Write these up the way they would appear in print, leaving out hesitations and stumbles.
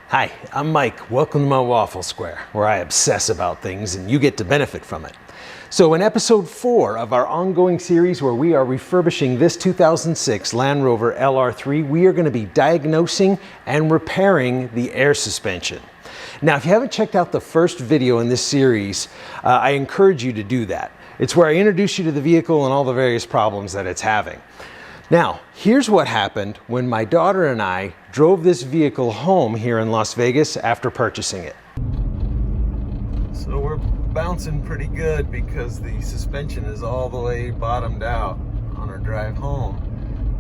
Hi, I'm Mike. Welcome to my Waffle Square, where I obsess about things and you get to benefit from it. So in episode 4 of our ongoing series where we are refurbishing this 2006 Land Rover LR3, we are going to be diagnosing and repairing the air suspension. Now, if you haven't checked out the first video in this series, I encourage you to do that. It's where I introduce you to the vehicle and all the various problems that it's having. Now, here's what happened when my daughter and I drove this vehicle home here in Las Vegas after purchasing it. So we're bouncing pretty good because the suspension is all the way bottomed out on our drive home.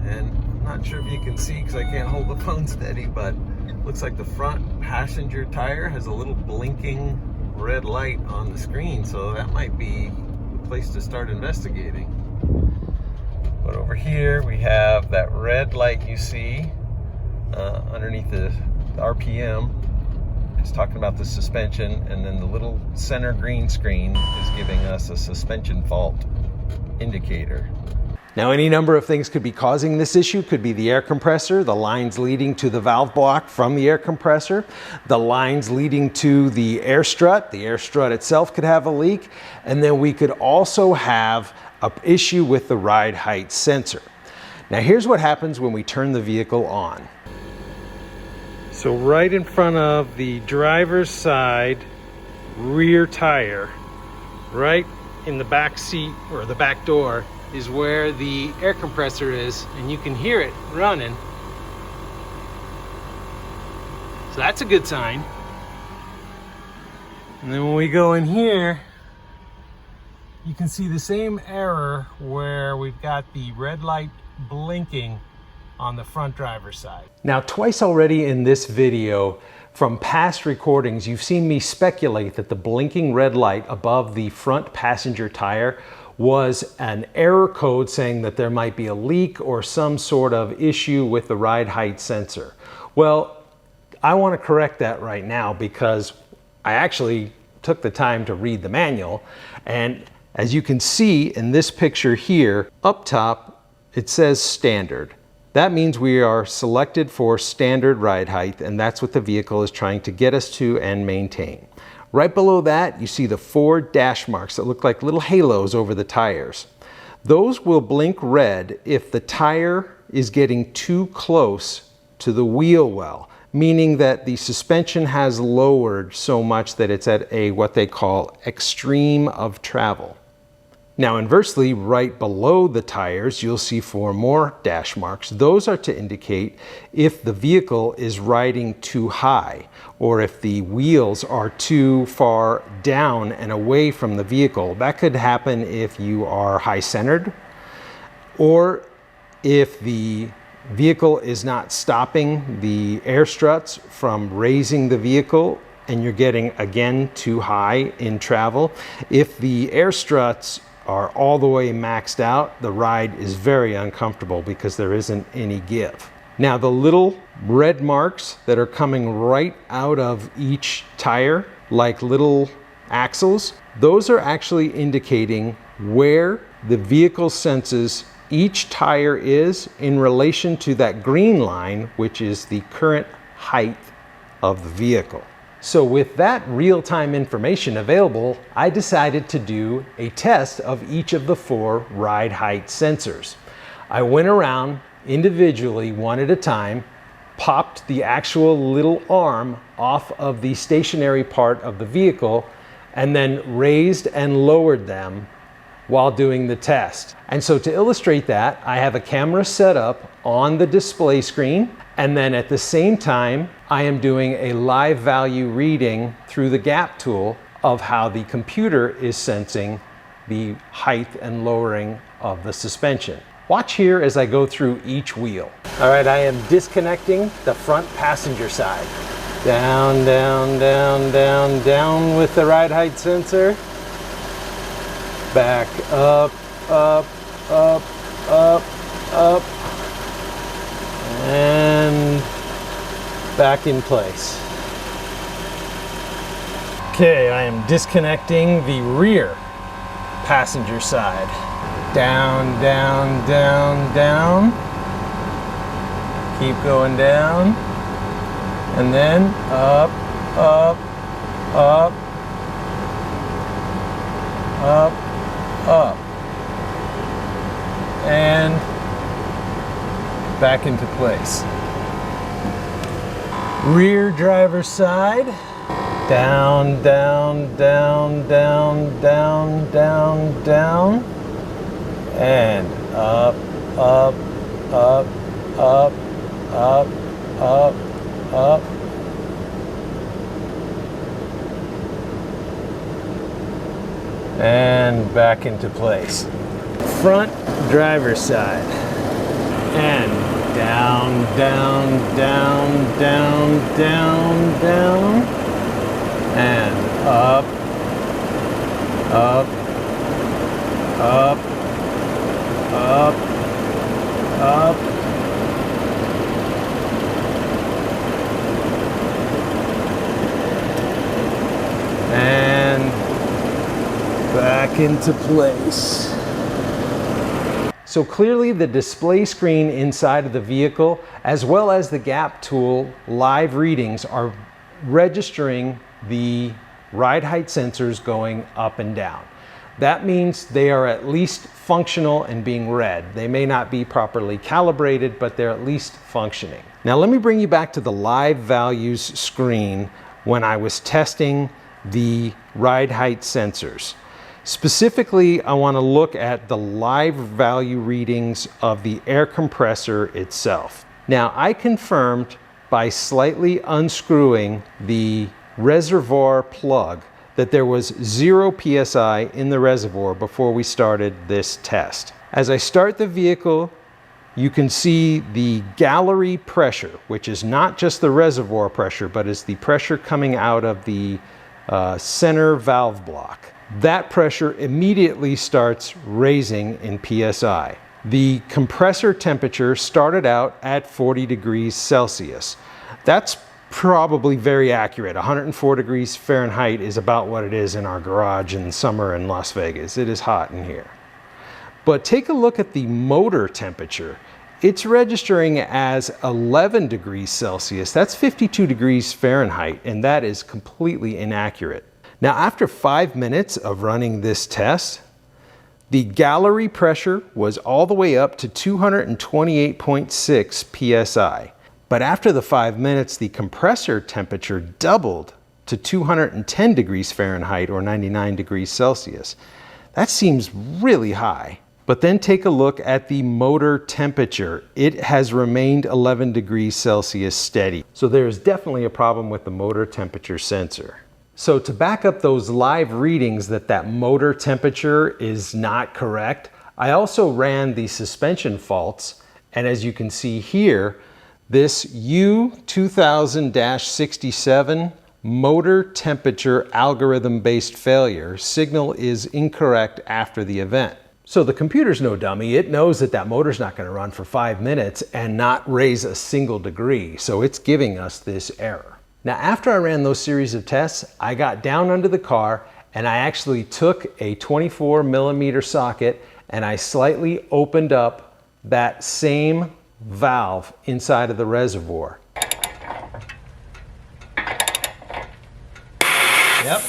And I'm not sure if you can see because I can't hold the phone steady, but it looks like the front passenger tire has a little blinking red light on the screen. So that might be the place to start investigating. But over here we have that red light you see underneath the RPM. It's talking about the suspension, and then the little center green screen is giving us a suspension fault indicator. Now, any number of things could be causing this issue. Could be the air compressor, the lines leading to the valve block from the air compressor, the lines leading to the air strut. The air strut itself could have a leak, and then we could also have an issue with the ride height sensor. Now, here's what happens when we turn the vehicle on. So right in front of the driver's side rear tire, right in the back seat or the back door, is where the air compressor is, and you can hear it running. So that's a good sign. And then when we go in here, you can see the same error where we've got the red light blinking on the front driver's side. Now, twice already in this video from past recordings, you've seen me speculate that the blinking red light above the front passenger tire was an error code saying that there might be a leak or some sort of issue with the ride height sensor. Well, I want to correct that right now because I actually took the time to read the manual, and as you can see in this picture here, up top, it says standard. That means we are selected for standard ride height, and that's what the vehicle is trying to get us to and maintain. Right below that, you see the 4 dash marks that look like little halos over the tires. Those will blink red if the tire is getting too close to the wheel well, meaning that the suspension has lowered so much that it's at a what they call extreme of travel. Now, inversely, right below the tires, you'll see 4 more dash marks. Those are to indicate if the vehicle is riding too high or if the wheels are too far down and away from the vehicle. That could happen if you are high-centered or if the vehicle is not stopping the air struts from raising the vehicle and you're getting, again, too high in travel. If the air struts are all the way maxed out, the ride is very uncomfortable because there isn't any give. Now, the little red marks that are coming right out of each tire, like little axles, those are actually indicating where the vehicle senses each tire is in relation to that green line, which is the current height of the vehicle. So with that real-time information available, I decided to do a test of each of the 4 ride height sensors. I went around individually, one at a time, popped the actual little arm off of the stationary part of the vehicle, and then raised and lowered them while doing the test. And so to illustrate that, I have a camera set up on the display screen, and then at the same time, I am doing a live value reading through the gap tool of how the computer is sensing the height and lowering of the suspension. Watch here as I go through each wheel. All right, I am disconnecting the front passenger side. Down, down, down, down, down with the ride height sensor. Back up, up, up, up, up, and back in place. Okay, I am disconnecting the rear passenger side. Down, down, down, down. Keep going down. and then up, up, up, up, up, and back into place. Rear driver's side, down, down, down, down, down, down, down, and up, up, up, up, up, up, up. And back into place. Front driver's side. And down, down, down, down, down, down. And up, up, up, up, up. And back into place. So clearly the display screen inside of the vehicle, as well as the gap tool live readings, are registering the ride height sensors going up and down. That means they are at least functional and being read. They may not be properly calibrated, but they're at least functioning. Now let me bring you back to the live values screen when I was testing the ride height sensors. Specifically, I want to look at the live value readings of the air compressor itself. Now, I confirmed by slightly unscrewing the reservoir plug that there was 0 psi in the reservoir before we started this test. As I start the vehicle, you can see the gallery pressure, which is not just the reservoir pressure, but is the pressure coming out of the center valve block. That pressure immediately starts raising in psi. The compressor temperature started out at 40 degrees Celsius. That's probably very accurate. 104 degrees Fahrenheit is about what it is in our garage in summer in Las Vegas. It is hot in here. But take a look at the motor temperature. It's registering as 11 degrees Celsius. That's 52 degrees Fahrenheit, and that is completely inaccurate. Now, after 5 minutes of running this test, the gallery pressure was all the way up to 228.6 psi. But after the 5 minutes, the compressor temperature doubled to 210 degrees Fahrenheit or 99 degrees Celsius. That seems really high. But then take a look at the motor temperature. It has remained 11 degrees Celsius steady. So there's definitely a problem with the motor temperature sensor. So to back up those live readings that motor temperature is not correct, I also ran the suspension faults. And as you can see here, this U2000-67 motor temperature algorithm-based failure signal is incorrect after the event. So the computer's no dummy. It knows that motor's not going to run for 5 minutes and not raise a single degree. So it's giving us this error. Now, after I ran those series of tests, I got down under the car and I actually took a 24mm socket and I slightly opened up that same valve inside of the reservoir. Yep.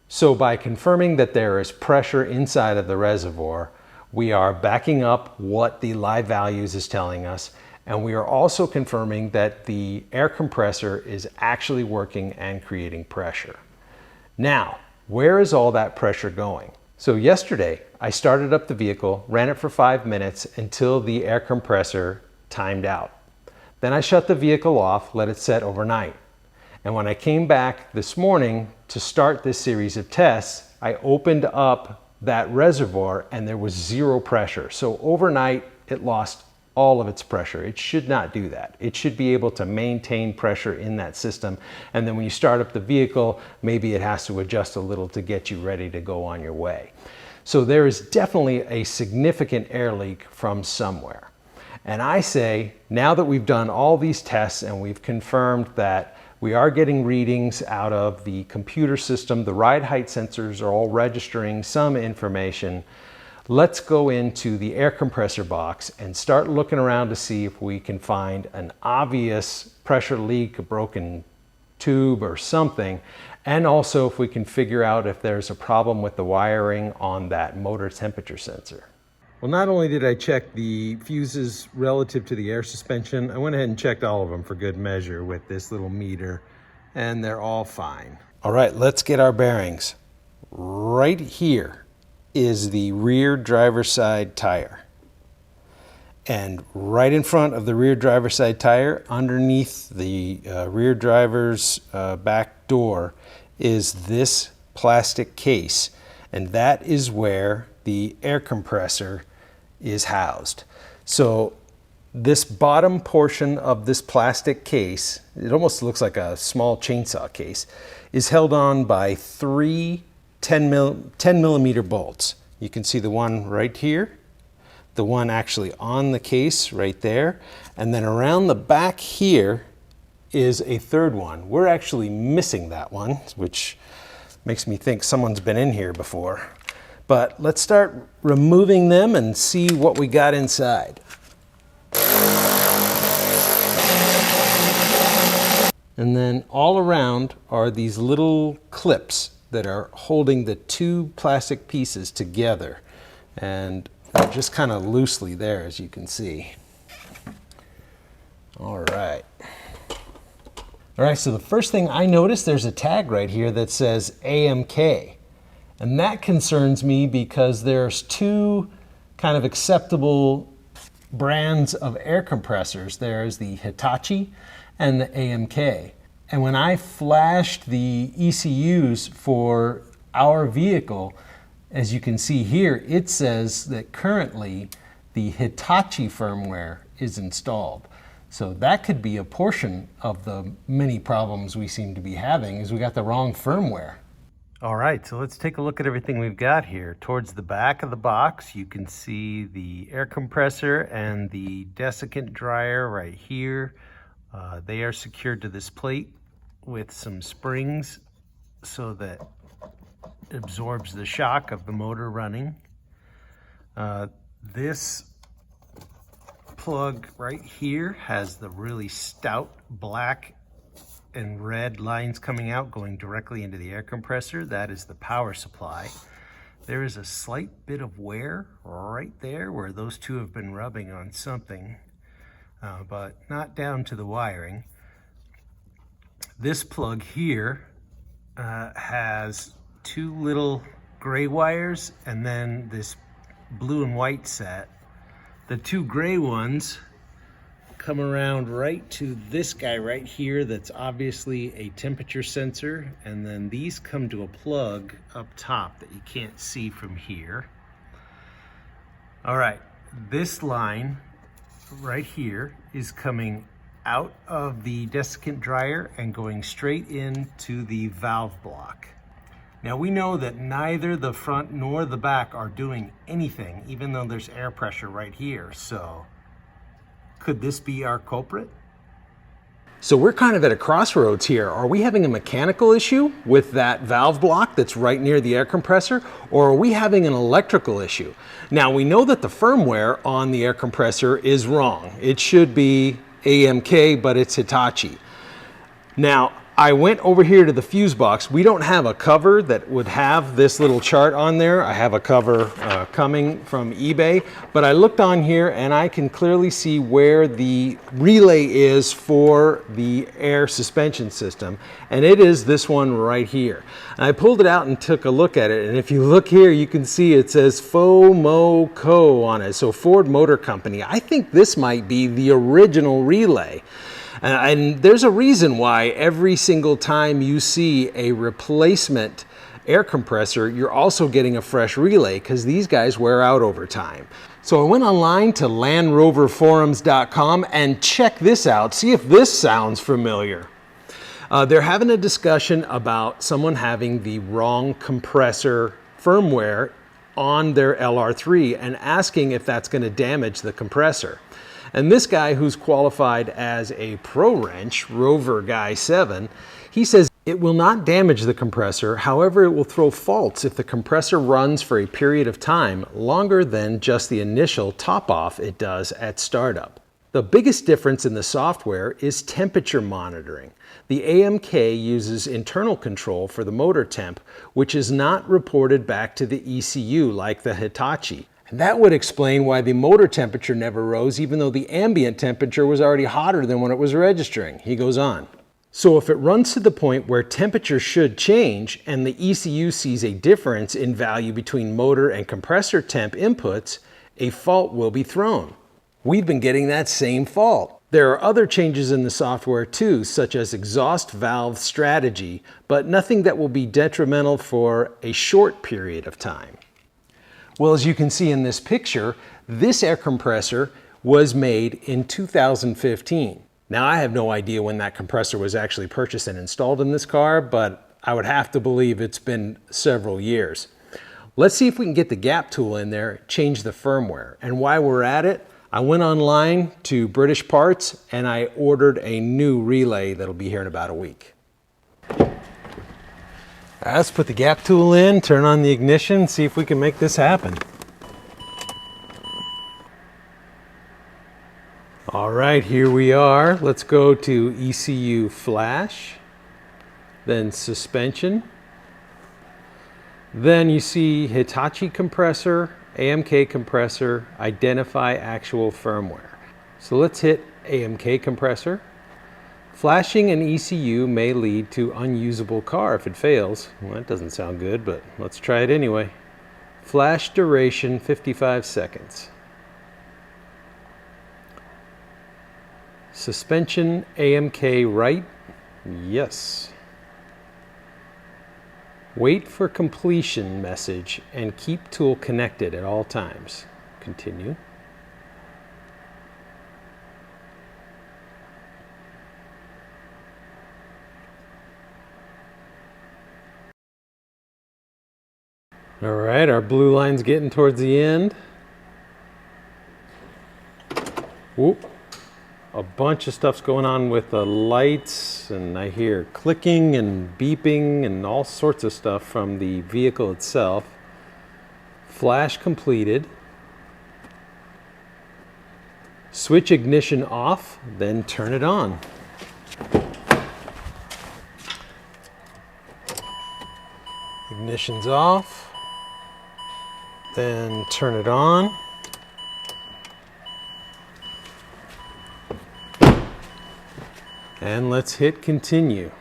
So by confirming that there is pressure inside of the reservoir, we are backing up what the live values is telling us, and we are also confirming that the air compressor is actually working and creating pressure. Now, where is all that pressure going? So yesterday, I started up the vehicle, ran it for 5 minutes until the air compressor timed out. Then I shut the vehicle off, let it set overnight. And when I came back this morning to start this series of tests, I opened up that reservoir and there was 0 pressure. So overnight, it lost all of its pressure. It should not do that. It should be able to maintain pressure in that system. And then when you start up the vehicle, maybe it has to adjust a little to get you ready to go on your way. So there is definitely a significant air leak from somewhere. And I say, now that we've done all these tests and we've confirmed that we are getting readings out of the computer system, the ride height sensors are all registering some information, Let's go into the air compressor box and start looking around to see if we can find an obvious pressure leak, a broken tube or something, and also if we can figure out if there's a problem with the wiring on that motor temperature sensor. Well, not only did I check the fuses relative to the air suspension, I went ahead and checked all of them for good measure with this little meter, and they're all fine. All right, let's get our bearings. Right here is the rear driver's side tire. And right in front of the rear driver's side tire, underneath the rear driver's back door, is this plastic case. And that is where the air compressor is housed. So this bottom portion of this plastic case, it almost looks like a small chainsaw case, is held on by three 10 millimeter bolts. You can see the one right here, the one actually on the case right there, and then around the back here is a third one. We're actually missing that one, which makes me think someone's been in here before. But let's start removing them and see what we got inside. And then all around are these little clips that are holding the two plastic pieces together. And they're just kind of loosely there, as you can see. All right. All right, so the first thing I noticed, there's a tag right here that says AMK. And that concerns me because there's two kind of acceptable brands of air compressors. There's the Hitachi and the AMK. And when I flashed the ECUs for our vehicle, as you can see here, it says that currently the Hitachi firmware is installed. So that could be a portion of the many problems we seem to be having, is we got the wrong firmware. All right, so let's take a look at everything we've got here. Towards the back of the box, you can see the air compressor and the desiccant dryer right here. They are secured to this plate with some springs so that it absorbs the shock of the motor running. This plug right here has the really stout black and red lines coming out going directly into the air compressor. That is the power supply. There is a slight bit of wear right there where those two have been rubbing on something, but not down to the wiring. This plug here has two little gray wires and then this blue and white set. The two gray ones come around right to this guy right here that's obviously a temperature sensor, and then these come to a plug up top that you can't see from here. All right, this line right here is coming out of the desiccant dryer and going straight into the valve block. Now we know that neither the front nor the back are doing anything, even though there's air pressure right here. So could this be our culprit? So we're kind of at a crossroads here. Are we having a mechanical issue with that valve block that's right near the air compressor, or are we having an electrical issue? Now we know that the firmware on the air compressor is wrong. It should be AMK, but it's Hitachi. Now, I went over here to the fuse box. We don't have a cover that would have this little chart on there. I have a cover coming from eBay, but I looked on here and I can clearly see where the relay is for the air suspension system, and it is this one right here. And I pulled it out and took a look at it, and if you look here, you can see it says FOMOCO on it, so Ford Motor Company. I think this might be the original relay. And there's a reason why every single time you see a replacement air compressor, you're also getting a fresh relay, because these guys wear out over time. So I went online to landroverforums.com and check this out, see if this sounds familiar. They're having a discussion about someone having the wrong compressor firmware on their LR3 and asking if that's going to damage the compressor. And this guy, who's qualified as a pro wrench, Rover Guy 7, he says It will not damage the compressor, however it will throw faults if the compressor runs for a period of time longer than just the initial top-off it does at startup. The biggest difference in the software is temperature monitoring. The AMK uses internal control for the motor temp, which is not reported back to the ECU like the Hitachi. And that would explain why the motor temperature never rose even though the ambient temperature was already hotter than when it was registering. He goes on. So if it runs to the point where temperature should change and the ECU sees a difference in value between motor and compressor temp inputs, a fault will be thrown. We've been getting that same fault. There are other changes in the software too, such as exhaust valve strategy, but nothing that will be detrimental for a short period of time. Well, as you can see in this picture, this air compressor was made in 2015. Now, I have no idea when that compressor was actually purchased and installed in this car, but I would have to believe it's been several years. Let's see if we can get the gap tool in there, change the firmware. And while we're at it, I went online to British Parts and I ordered a new relay that'll be here in about a week. Let's put the gap tool in, turn on the ignition, see if we can make this happen. All right, here we are. Let's go to ECU flash, then suspension. Then you see Hitachi compressor, AMK compressor, identify actual firmware. So let's hit AMK compressor. Flashing an ECU may lead to unusable car if it fails. Well, that doesn't sound good, but let's try it anyway. Flash duration 55 seconds. Suspension AMK right, yes. Wait for completion message and keep tool connected at all times. Continue. All right, our blue line's getting towards the end. Whoop. A bunch of stuff's going on with the lights, and I hear clicking and beeping and all sorts of stuff from the vehicle itself. Flash completed. Switch ignition off, then turn it on. Ignition's off, then turn it on. And let's hit continue.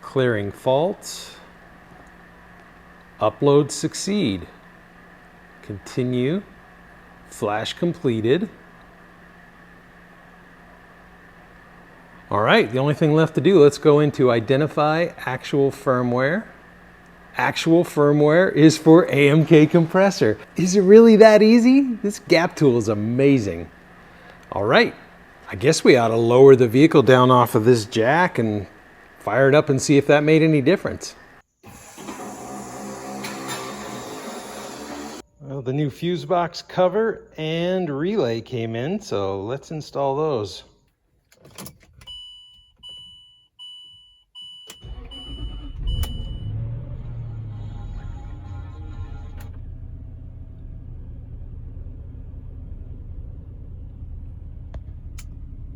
Clearing faults. Upload succeed. Continue. Flash completed. All right, the only thing left to do, let's go into identify actual firmware. Actual firmware is for AMK compressor. Is it really that easy? This gap tool is amazing. All right, I guess we ought to lower the vehicle down off of this jack and fire it up and see if that made any difference. Well, the new fuse box cover and relay came in, so let's install those.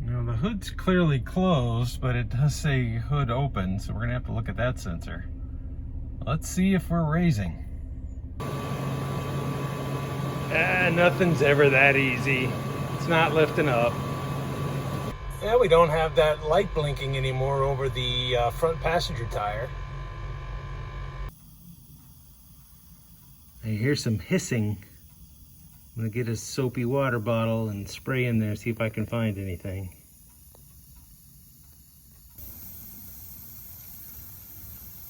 Now the hood's clearly closed, but it does say hood open, so we're gonna have to look at that sensor. Let's see if we're raising. Nothing's ever that easy. It's not lifting up. Yeah, we don't have that light blinking anymore over the front passenger tire. I hear some hissing. I'm gonna get a soapy water bottle and spray in there, see if I can find anything.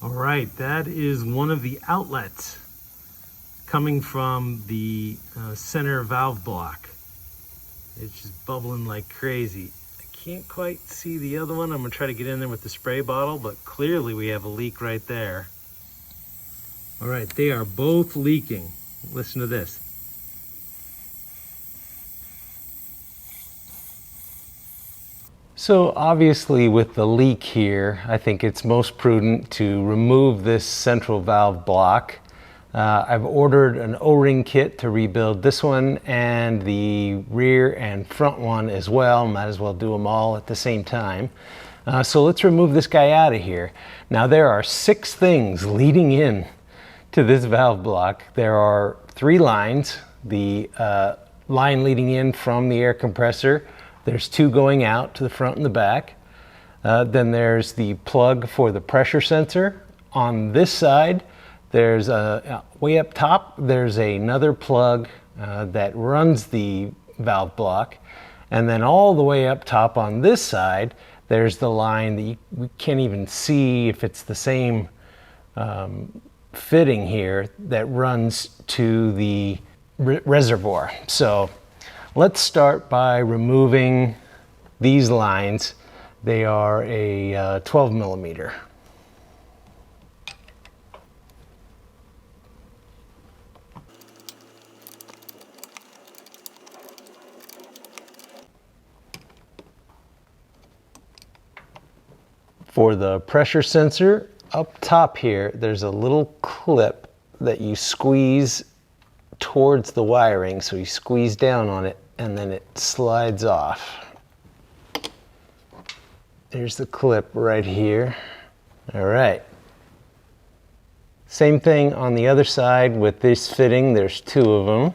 All right, that is one of the outlets coming from the center valve block. It's just bubbling like crazy. I can't quite see the other one. I'm gonna try to get in there with the spray bottle, but clearly we have a leak right there. All right, they are both leaking. Listen to this. So obviously with the leak here, I think it's most prudent to remove this central valve block. I've ordered an O-ring kit to rebuild this one and the rear and front one as well. Might as well do them all at the same time. So let's remove this guy out of here. Now there are 6 things leading in to this valve block. There are 3 lines. The line leading in from the air compressor. There's 2 going out to the front and the back. Then there's the plug for the pressure sensor. On this side, there's way up top, there's another plug that runs the valve block. And then all the way up top on this side, there's the line that we can't even see if it's the same fitting here that runs to the reservoir. So let's start by removing these lines. They are a 12 millimeter. For the pressure sensor, up top here, there's a little clip that you squeeze towards the wiring. So you squeeze down on it and then it slides off. There's the clip right here. All right. Same thing on the other side with this fitting. There's 2 of them.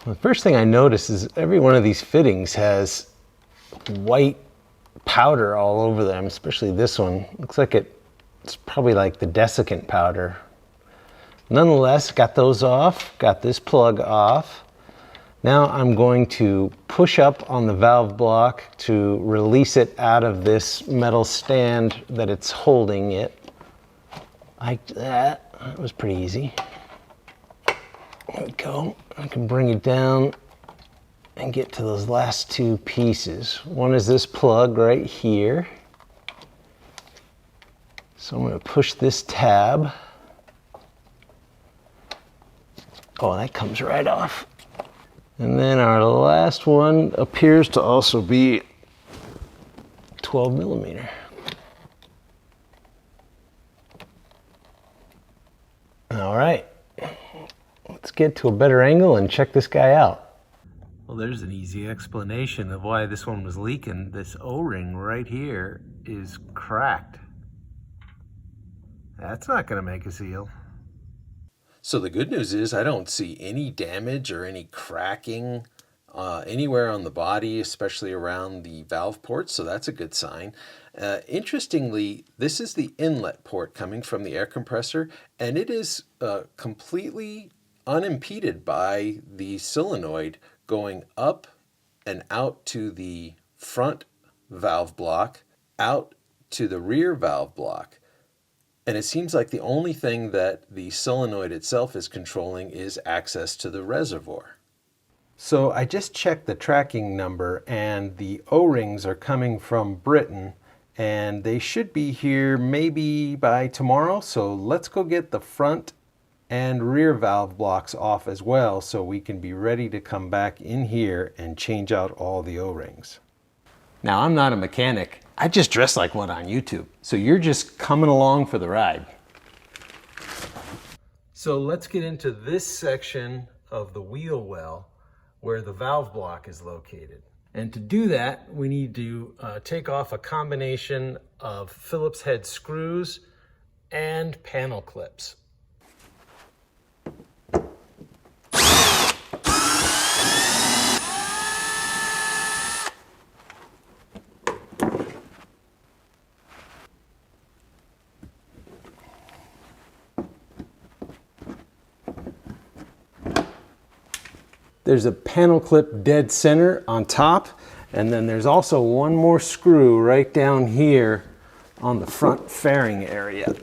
The first thing I notice is every one of these fittings has white powder all over them, especially this one. Looks like it's probably like the desiccant powder. Nonetheless, got those off, got this plug off. Now I'm going to push up on the valve block to release it out of this metal stand that it's holding it. Like that. That was pretty easy. There we go. I can bring it down and get to those last 2 pieces. One is this plug right here. So I'm going to push this tab. Oh, that comes right off. And then our last one appears to also be 12 millimeter. All right, let's get to a better angle and check this guy out. Well, there's an easy explanation of why this one was leaking. This O-ring right here is cracked. That's not going to make a seal. So the good news is I don't see any damage or any cracking anywhere on the body, especially around the valve ports, so that's a good sign. Interestingly, this is the inlet port coming from the air compressor, and it is completely unimpeded by the solenoid going up and out to the front valve block, out to the rear valve block. And it seems like the only thing that the solenoid itself is controlling is access to the reservoir. So I just checked the tracking number and the O-rings are coming from Britain and they should be here maybe by tomorrow. So let's go get the front and rear valve blocks off as well so we can be ready to come back in here and change out all the O-rings. Now, I'm not a mechanic. I just dress like one on YouTube. So you're just coming along for the ride. So let's get into this section of the wheel well where the valve block is located. And to do that, we need to take off a combination of Phillips head screws and panel clips. There's a panel clip dead center on top, and then there's also one more screw right down here on the front fairing area.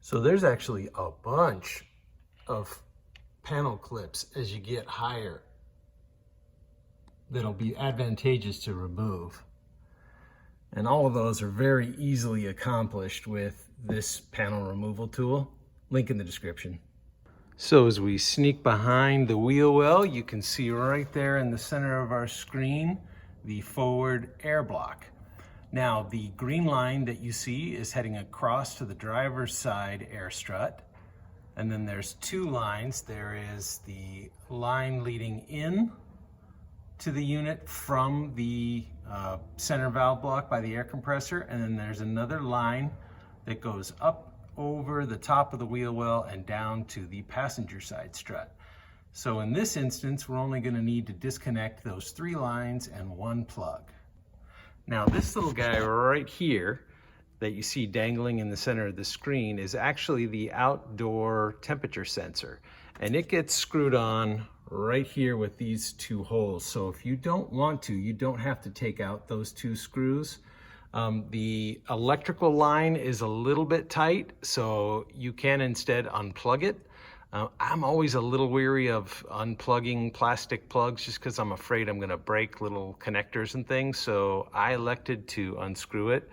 So there's actually a bunch of panel clips as you get higher that'll be advantageous to remove. And all of those are very easily accomplished with this panel removal tool. Link in the description. So as we sneak behind the wheel well, you can see right there in the center of our screen the forward air block. Now the green line that you see is heading across to the driver's side air strut. And then there's two lines. There is the line leading in to the unit from the center valve block by the air compressor, and then there's another line that goes up over the top of the wheel well and down to the passenger side strut. So in this instance, we're only going to need to disconnect those three lines and one plug. Now this little guy right here that you see dangling in the center of the screen is actually the outdoor temperature sensor, and it gets screwed on right here with these two holes. So if you don't want to, you don't have to take out those two screws. The electrical line is a little bit tight, so you can instead unplug it. I'm always a little weary of unplugging plastic plugs just because I'm afraid I'm going to break little connectors and things, so I elected to unscrew it.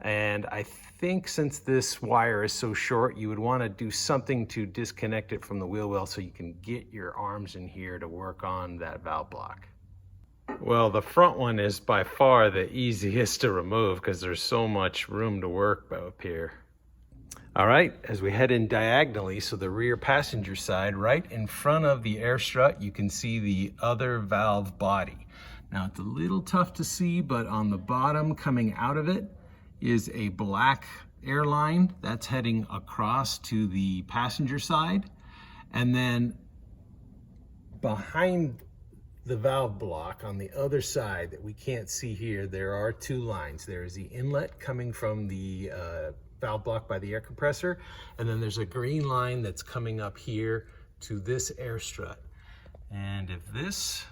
And I think since this wire is so short, you would want to do something to disconnect it from the wheel well so you can get your arms in here to work on that valve block. Well, the front one is by far the easiest to remove because there's so much room to work up here. All right, as we head in diagonally, so the rear passenger side, right in front of the air strut, you can see the other valve body. Now it's a little tough to see, but on the bottom coming out of it is a black airline that's heading across to the passenger side. And then behind the valve block on the other side that we can't see here, there are two lines. There is the inlet coming from the valve block by the air compressor, and then there's a green line that's coming up here to this air strut. And if this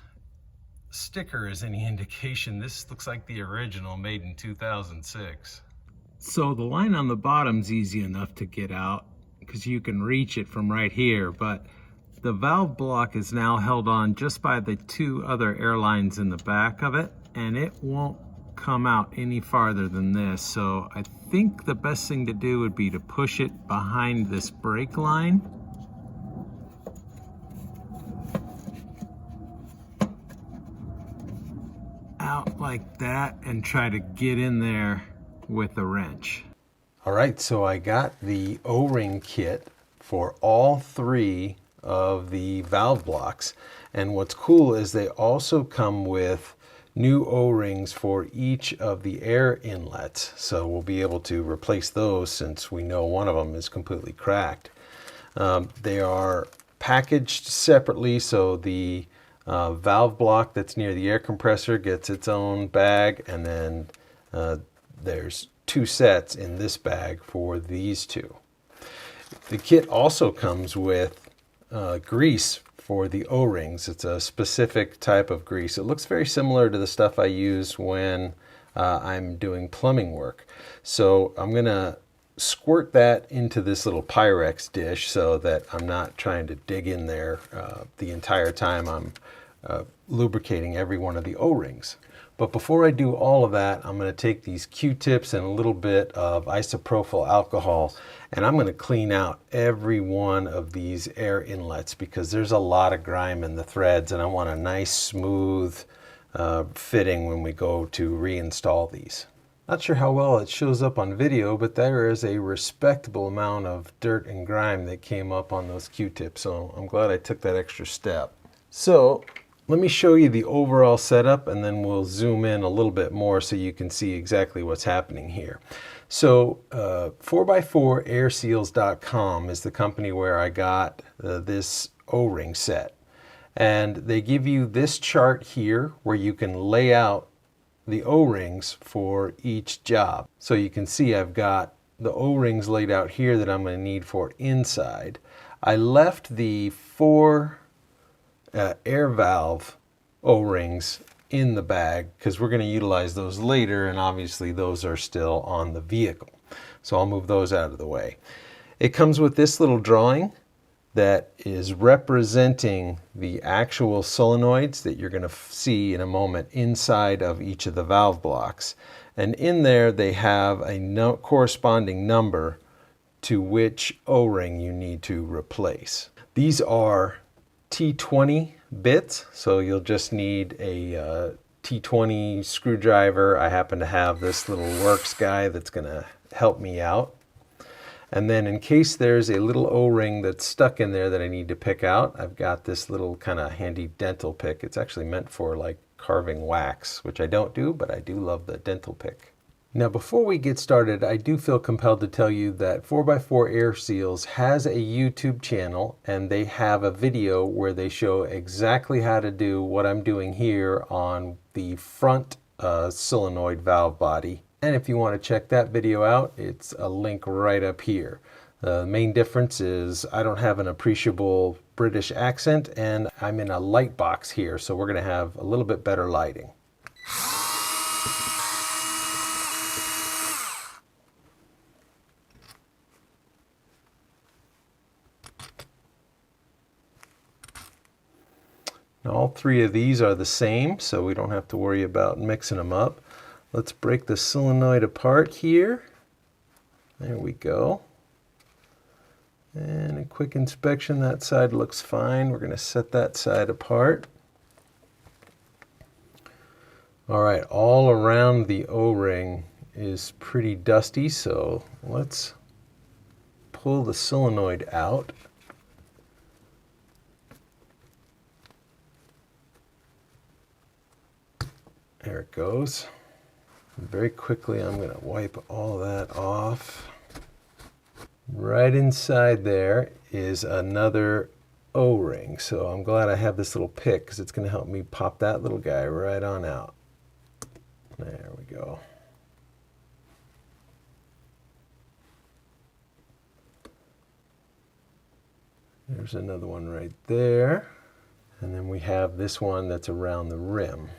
sticker is any indication, this looks like the original, made in 2006. So the line on the bottom's easy enough to get out because you can reach it from right here, but the valve block is now held on just by the two other air lines in the back of it, and it won't come out any farther than this. So I think the best thing to do would be to push it behind this brake line. Out like that and try to get in there with a wrench. All right, so I got the O-ring kit for all three of the valve blocks, and what's cool is they also come with new O-rings for each of the air inlets, so we'll be able to replace those since we know one of them is completely cracked. They are packaged separately, so the valve block that's near the air compressor gets its own bag, and then there's two sets in this bag for these two. The kit also comes with grease for the O-rings. It's a specific type of grease. It looks very similar to the stuff I use when I'm doing plumbing work. So I'm gonna squirt that into this little Pyrex dish so that I'm not trying to dig in there the entire time I'm lubricating every one of the O-rings. But before I do all of that, I'm going to take these Q-tips and a little bit of isopropyl alcohol, and I'm going to clean out every one of these air inlets because there's a lot of grime in the threads, and I want a nice smooth fitting when we go to reinstall these. Not sure how well it shows up on video, but there is a respectable amount of dirt and grime that came up on those Q-tips, so I'm glad I took that extra step. So let me show you the overall setup, and then we'll zoom in a little bit more so you can see exactly what's happening here. So 4x4airseals.com is the company where I got this O-ring set. And they give you this chart here where you can lay out the O-rings for each job. So you can see I've got the O-rings laid out here that I'm going to need for inside. I left the 4 air valve O-rings in the bag because we're going to utilize those later, and obviously those are still on the vehicle. So I'll move those out of the way. It comes with this little drawing that is representing the actual solenoids that you're going to see in a moment inside of each of the valve blocks. And in there they have a corresponding number to which O-ring you need to replace. These are T20 bits, so you'll just need a T20 screwdriver. I happen to have this little works guy that's going to help me out. And then in case there's a little O-ring that's stuck in there that I need to pick out, I've got this little kind of handy dental pick. It's actually meant for like carving wax, which I don't do, but I do love the dental pick. Now before we get started, I do feel compelled to tell you that 4x4 Air Seals has a YouTube channel, and they have a video where they show exactly how to do what I'm doing here on the front solenoid valve body. And if you want to check that video out, it's a link right up here. The main difference is I don't have an appreciable British accent, and I'm in a light box here, so we're going to have a little bit better lighting. Now, all three of these are the same, so we don't have to worry about mixing them up. Let's break the solenoid apart here. There we go. And a quick inspection, that side looks fine. We're going to set that side apart. All right, all around the O-ring is pretty dusty, so let's pull the solenoid out. There it goes. Very quickly, I'm going to wipe all that off. Right inside there is another O-ring, so I'm glad I have this little pick because it's going to help me pop that little guy right on out. There we go. There's another one right there. And then we have this one that's around the rim.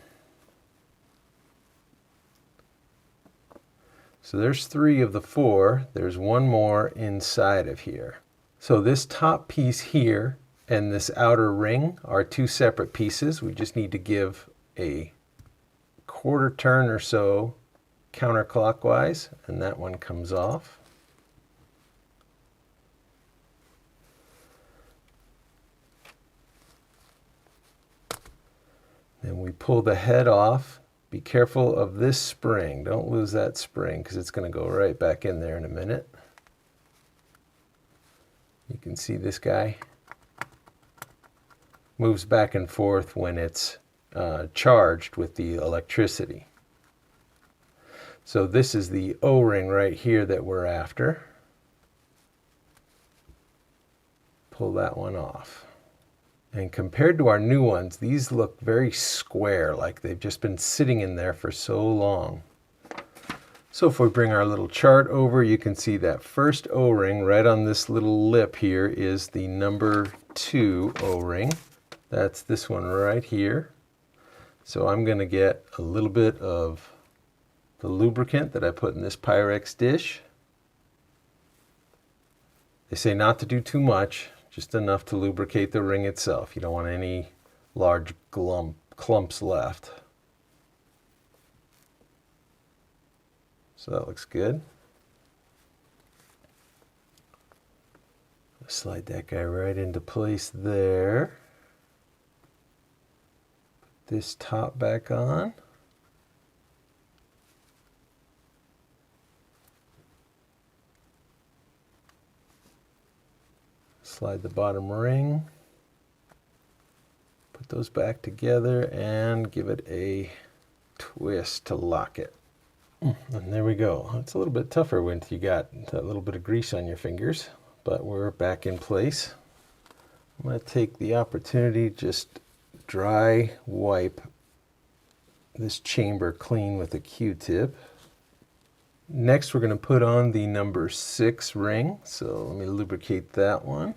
So there's 3 of the 4. There's one more inside of here. So this top piece here and this outer ring are 2 separate pieces. We just need to give a quarter turn or so counterclockwise, and that one comes off. Then we pull the head off. Be careful of this spring. Don't lose that spring because it's going to go right back in there in a minute. You can see this guy moves back and forth when it's charged with the electricity. So this is the O-ring right here that we're after. Pull that one off. And compared to our new ones, these look very square, like they've just been sitting in there for so long. So if we bring our little chart over, you can see that first O-ring right on this little lip here is the number 2 O-ring. That's this one right here. So I'm going to get a little bit of the lubricant that I put in this Pyrex dish. They say not to do too much. Just enough to lubricate the ring itself. You don't want any large clumps left. So that looks good. Slide that guy right into place there. Put this top back on. Slide the bottom ring, put those back together, and give it a twist to lock it. And there we go. It's a little bit tougher when you got that little bit of grease on your fingers, but we're back in place. I'm going to take the opportunity to just dry wipe this chamber clean with a Q-tip. Next, we're going to put on the number 6 ring, so let me lubricate that one.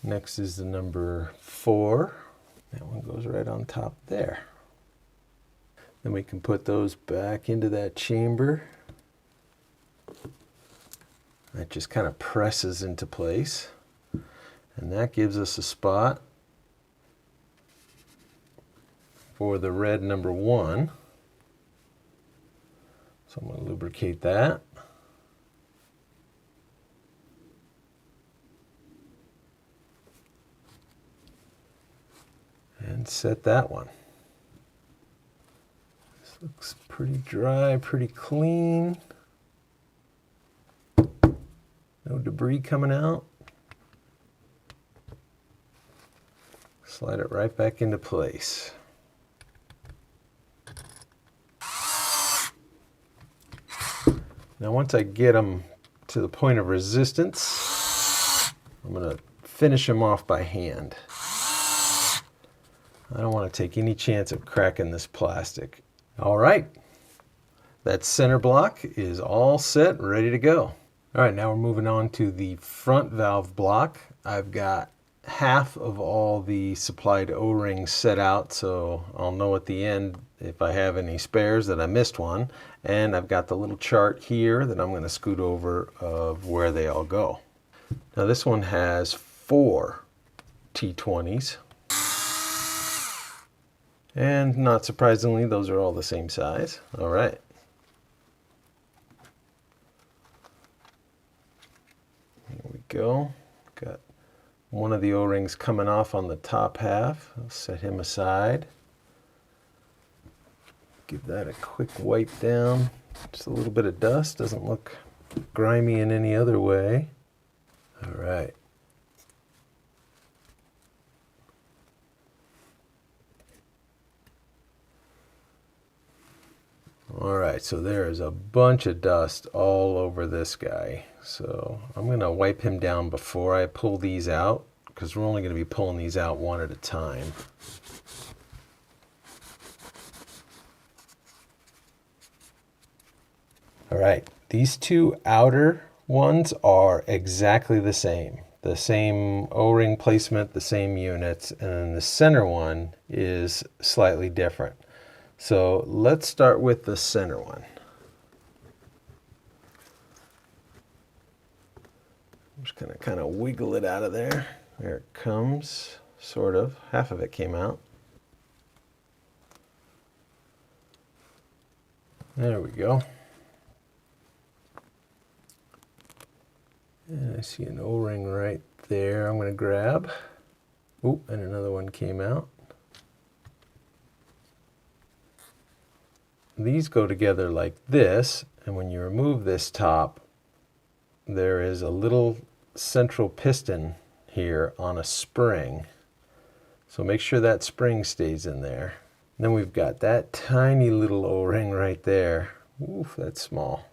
Next is the number 4. That one goes right on top there. Then we can put those back into that chamber. That just kind of presses into place. And that gives us a spot for the red number 1. So I'm going to lubricate that. And set that one. This looks pretty dry, pretty clean. No debris coming out. Slide it right back into place. Now once I get them to the point of resistance, I'm going to finish them off by hand. I don't want to take any chance of cracking this plastic. All right, that center block is all set, ready to go. All right, now we're moving on to the front valve block. I've got half of all the supplied O-rings set out, so I'll know at the end if I have any spares that I missed one. And I've got the little chart here that I'm going to scoot over of where they all go. Now this one has 4 T20s. And not surprisingly, those are all the same size. All right. Here we go. Got one of the O-rings coming off on the top half. I'll set him aside. Give that a quick wipe down. Just a little bit of dust. Doesn't look grimy in any other way. All right. All right, so there is a bunch of dust all over this guy. So I'm going to wipe him down before I pull these out, because we're only going to be pulling these out one at a time. All right, these two outer ones are exactly the same. The same O-ring placement, the same units, and then the center one is slightly different. So let's start with the center one. I'm just going to kind of wiggle it out of there. There it comes, sort of. Half of it came out. There we go. And I see an O-ring right there I'm going to grab. Oop, and another one came out. These go together like this, and when you remove this top, there is a little central piston here on a spring. So make sure that spring stays in there. Then we've got that tiny little O-ring right there. Oof, that's small.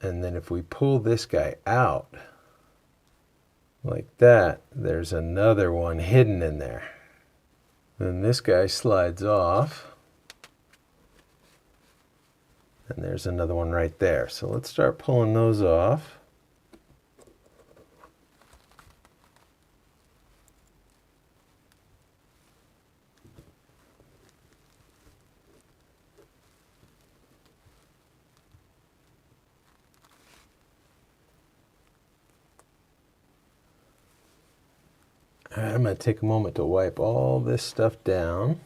And then if we pull this guy out, like that, there's another one hidden in there. Then this guy slides off. And there's another one right there. So let's start pulling those off. All right, I'm going to take a moment to wipe all this stuff down.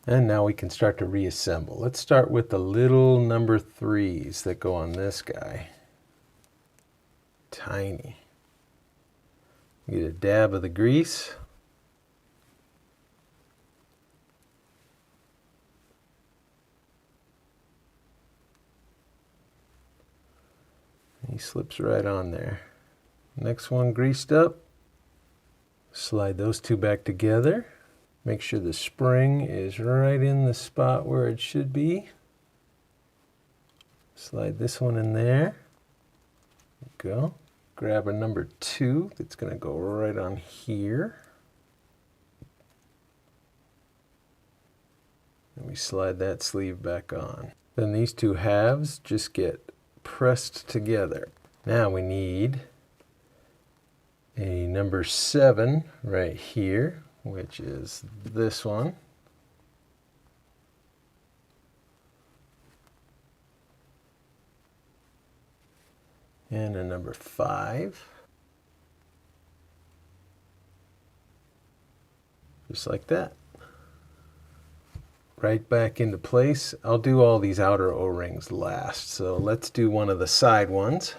And now we can start to reassemble. Let's start with the little number 3s that go on this guy. Tiny. Get a dab of the grease. He slips right on there. Next one greased up. Slide those two back together. Make sure the spring is right in the spot where it should be. Slide this one in there. Go. Grab a number 2 that's going to go right on here. And we slide that sleeve back on. Then these two halves just get pressed together. Now we need a number 7 right here, which is this one. And a number 5. Just like that. Right back into place. I'll do all these outer O-rings last. So let's do one of the side ones.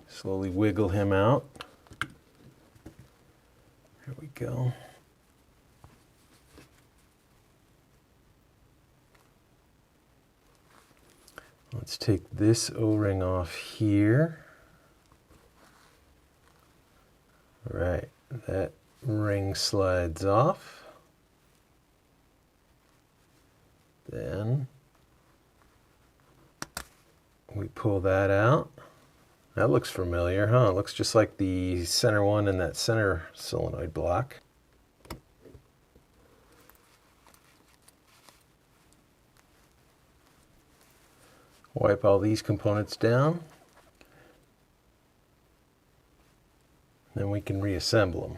Slowly wiggle him out. There we go. Let's take this O-ring off here. Right, that ring slides off. Then we pull that out. That looks familiar, huh? It looks just like the center one in that center solenoid block. Wipe all these components down. Then we can reassemble them.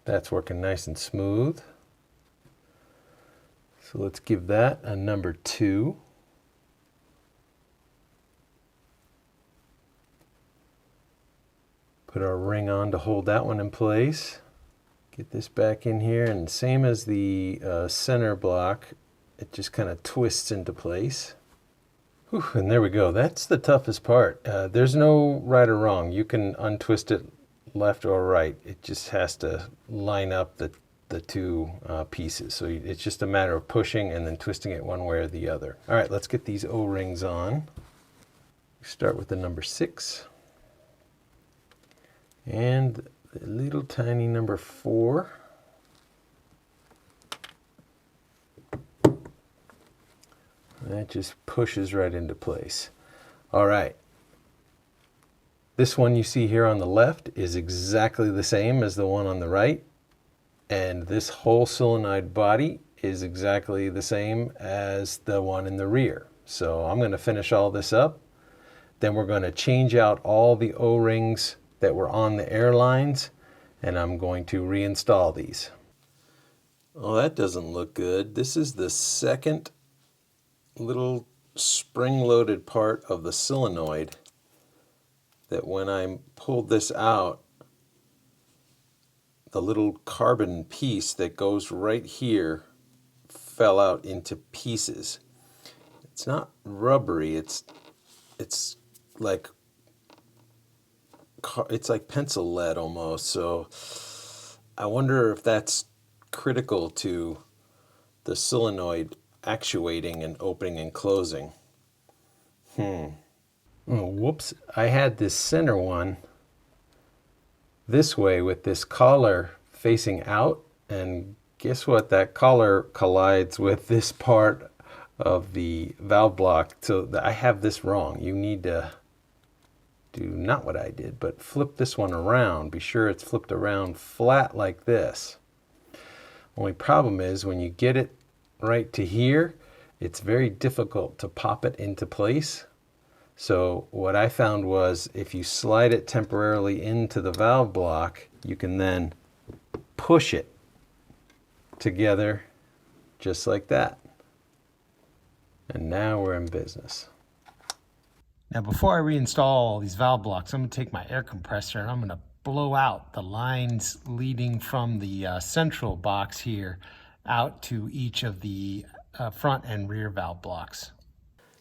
That's working nice and smooth. So let's give that a number 2. Put our ring on to hold that one in place. Get this back in here, and same as the center block, it just kind of twists into place. Whew, and there we go. That's the toughest part. There's no right or wrong. You can untwist it left or right. It just has to line up the two pieces. So it's just a matter of pushing and then twisting it one way or the other. All right, let's get these O-rings on. Start with the number 6. And the little tiny number 4. That just pushes right into place. All right. This one you see here on the left is exactly the same as the one on the right. And this whole solenoid body is exactly the same as the one in the rear. So I'm going to finish all this up. Then we're going to change out all the O-rings that were on the air lines, and I'm going to reinstall these. Oh, that doesn't look good. This is the second little spring-loaded part of the solenoid that when I pulled this out, the little carbon piece that goes right here fell out into pieces. It's not rubbery, it's like pencil lead almost. So I wonder if that's critical to the solenoid actuating and opening and closing. Oh, whoops. I had this center one this way with this collar facing out, and guess what? That collar collides with this part of the valve block. So I have this wrong. You need to do not what I did, but flip this one around. Be sure it's flipped around flat like this. Only problem is when you get it right to here, it's very difficult to pop it into place. So what I found was if you slide it temporarily into the valve block, you can then push it together just like that. And now we're in business. Now before I reinstall all these valve blocks, I'm going to take my air compressor and I'm going to blow out the lines leading from the central box here out to each of the front and rear valve blocks.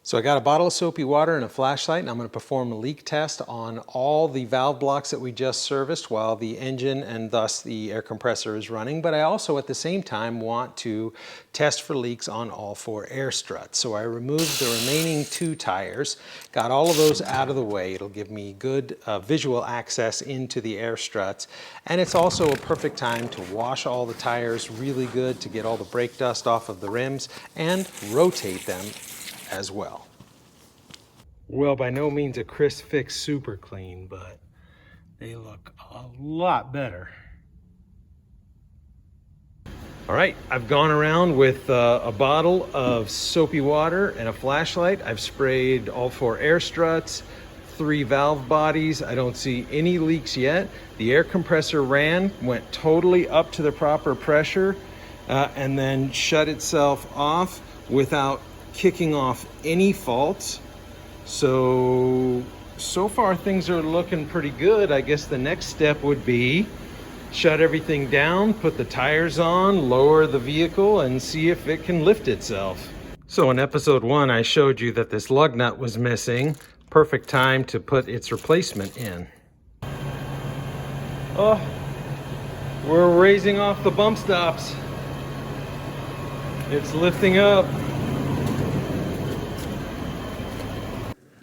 So I got a bottle of soapy water and a flashlight, and I'm going to perform a leak test on all the valve blocks that we just serviced while the engine and thus the air compressor is running. But I also at the same time want to test for leaks on all 4 air struts. So I removed the remaining 2 tires, got all of those out of the way. It'll give me good visual access into the air struts. And it's also a perfect time to wash all the tires really good to get all the brake dust off of the rims and rotate them as well. Well, by no means a crisp fix, super clean, but they look a lot better. All right, I've gone around with a bottle of soapy water and a flashlight. I've sprayed all 4 air struts, 3 valve bodies. I don't see any leaks yet. The air compressor went totally up to the proper pressure and then shut itself off without kicking off any faults. So so far things are looking pretty good. I guess the next step would be shut everything down, put the tires on, lower the vehicle, and see if it can lift itself. So in episode 1, I showed you that this lug nut was missing. Perfect time to put its replacement in. Oh, we're raising off the bump stops. It's lifting up.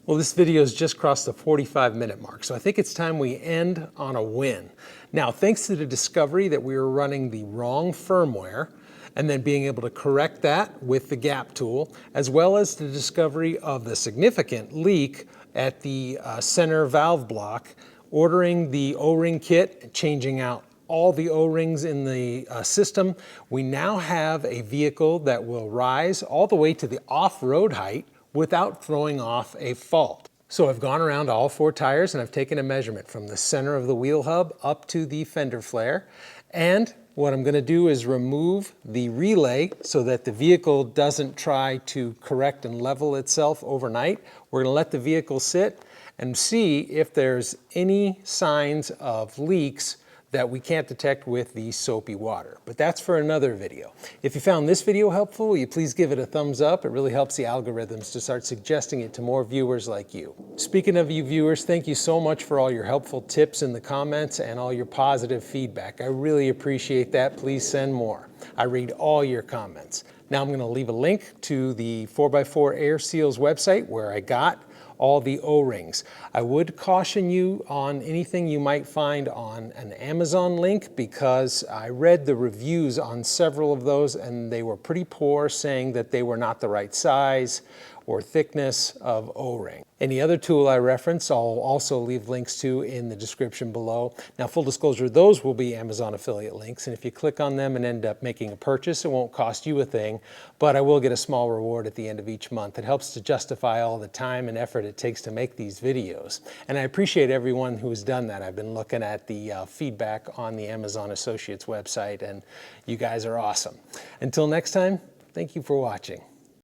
Well, this video has just crossed the 45-minute mark, so I think it's time we end on a win. Now, thanks to the discovery that we were running the wrong firmware, and then being able to correct that with the gap tool, as well as the discovery of the significant leak at the center valve block, ordering the O-ring kit, changing out all the O-rings in the system, we now have a vehicle that will rise all the way to the off-road height without throwing off a fault. So I've gone around all 4 tires and I've taken a measurement from the center of the wheel hub up to the fender flare. And what I'm going to do is remove the relay so that the vehicle doesn't try to correct and level itself overnight. We're going to let the vehicle sit and see if there's any signs of leaks that we can't detect with the soapy water. But that's for another video. If you found this video helpful, will you please give it a thumbs up? It really helps the algorithms to start suggesting it to more viewers like you. Speaking of you viewers, thank you so much for all your helpful tips in the comments and all your positive feedback. I really appreciate that. Please send more. I read all your comments. Now I'm going to leave a link to the 4x4 Air Seals website where I got all the O-rings. I would caution you on anything you might find on an Amazon link because I read the reviews on several of those and they were pretty poor, saying that they were not the right size or thickness of O-ring. Any other tool I reference, I'll also leave links to in the description below. Now, full disclosure, those will be Amazon affiliate links, and if you click on them and end up making a purchase, it won't cost you a thing, but I will get a small reward at the end of each month. It helps to justify all the time and effort it takes to make these videos. And I appreciate everyone who has done that. I've been looking at the feedback on the Amazon Associates website, and you guys are awesome. Until next time, thank you for watching.